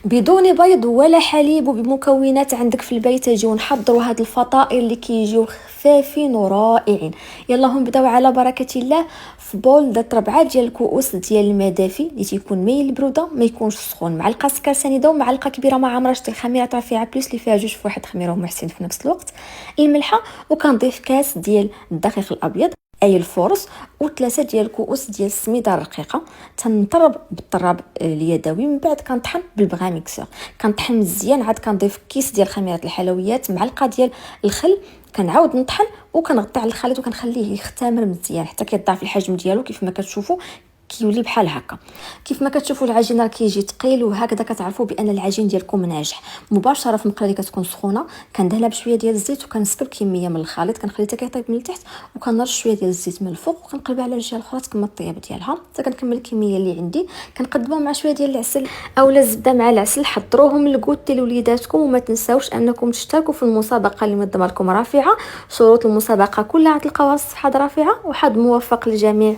بدون بيض ولا حليب وبمكونات عندك في البيت. اجيو نحضروا هاد الفطائر اللي كيجيو خفافين ورائعين. يلا نبداو على بركه الله. في بول درت 4 ديال الكؤوس ديال الماء دافي اللي تيكون مايل البروده ما يكونش سخون، معلقه سكر سنيده ومعلقه كبيره مع عمره ديال الخميره رفيعه بليس اللي فيها 2 في واحد خميره هما حسين في نفس الوقت، الملحه، وكنضيف كاس ديال الدقيق الابيض اي الفرص، و3 ديال الكؤوس ديال السميده الرقيقه. تنطرب بالطراب اليدوي، من بعد كنطحن بالبغا ميكسور. كنطحن مزيان، عاد كنضيف كيس ديال خميره الحلويات، معلقه ديال الخل، كنعاود نطحن وكنغطي على الخليط وكنخليه يختمر مزيان حتى كيضاعف الحجم ديالو. كيف ما كتشوفوا كيولي بحال هكا. كيف ما كتشوفوا العجين راه كيجي ثقيل، وهكذا كتعرفوا بان العجين ديالكم ناجح. مباشره في المقله اللي كتكون سخونه كندهنها بشويه ديال الزيت وكنسكب كميه من الخليط، كنخليه حتى كيطيب من التحت، وكنرش شويه ديال الزيت من الفوق وكنقلبها على الجهه الاخرى تكمل الطياب ديالها حتى كنكمل الكميه اللي عندي. كنقدمها مع شويه ديال العسل اولا الزبده مع العسل. حضروهم للكوتي لوليداتكم، وما تنساوش انكم تشتركوا في المسابقه اللي منظمه لكم رافعه. شروط المسابقه كلها غتلقاوها في الصفحه رافعه، وحظ موفق للجميع.